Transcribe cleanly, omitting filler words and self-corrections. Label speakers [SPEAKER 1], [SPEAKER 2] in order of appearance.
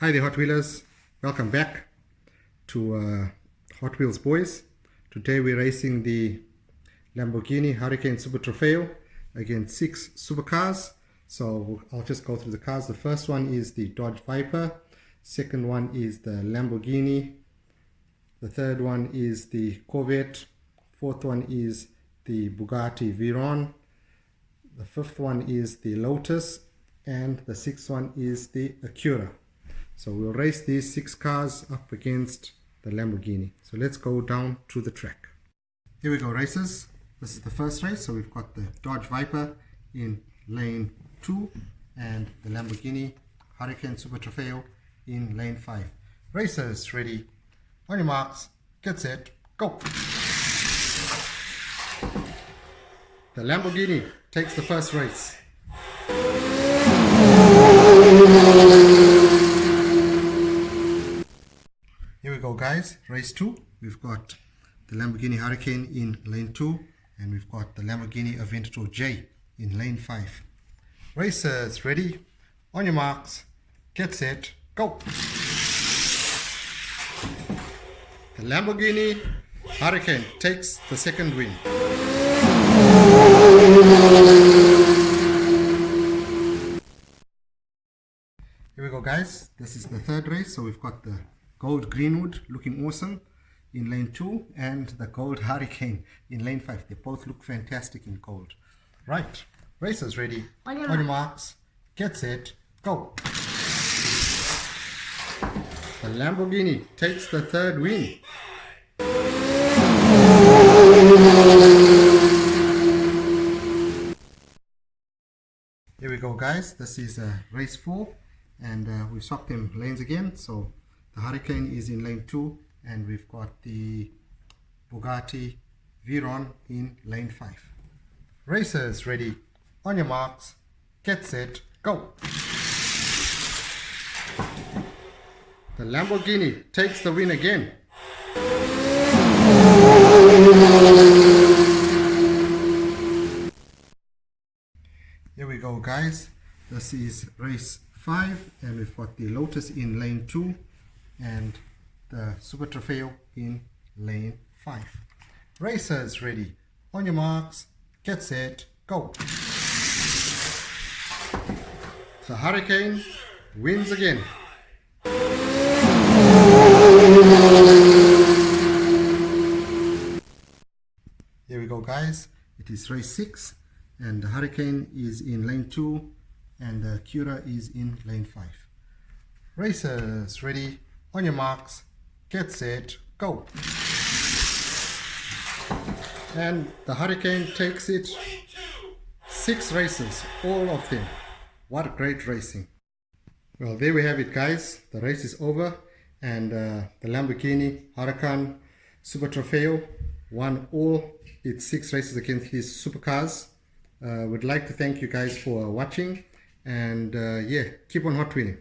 [SPEAKER 1] Hi there, Hot Wheelers. Welcome back to Hotwheels Boys. Today we're racing the Lamborghini Huracan Super Trofeo against 6 supercars. So I'll just go through the cars. The first one is the Dodge Viper. Second one is the Lamborghini. The third one is the Corvette. Fourth one is the Bugatti Veyron. The fifth one is the Lotus. And the sixth one is the Acura. So we'll race these 6 cars up against the Lamborghini. So let's go down to the track. Here we go, racers. This is the first race. So we've got the Dodge Viper in lane 2 and the Lamborghini Huracan Super Trofeo in lane 5. Racers, ready, on your marks, get set, go. The Lamborghini takes the first race. Here we go, guys. Race 2. We've got the Lamborghini Huracan in lane 2 and we've got the Lamborghini Aventador J in lane 5. Racers, ready, on your marks, get set, go. The Lamborghini Huracan takes the second win. Here we go, guys. This is the third race. So we've got the gold Greenwood looking awesome in lane 2 and the gold Huracan in lane 5. They both look fantastic in gold. Right, racers, ready, on your marks, get set, go. The Lamborghini takes the third win. Here we go, guys. This is race 4 and we swapped them lanes again. So the Huracan is in lane 2 and we've got the Bugatti Veyron in lane 5. Racers, ready, on your marks, get set, go. The Lamborghini takes the win again. Here we go, guys. This is race 5 and we've got the Lotus in lane 2 and the Super Trofeo in lane 5. Racers, ready, on your marks, get set, go. The Huracan wins again. Here we go, guys. It is race 6 and the Huracan is in lane 2 and the Acura is in lane 5. Racers, ready, on your marks, get set, go. And the Huracan takes it. 6 races, all of them. What great racing. Well, there we have it, guys. The race is over and the Lamborghini Huracan Super Trofeo won all its 6 races against his supercars. Would like to thank you guys for watching and yeah, keep on hot wheeling.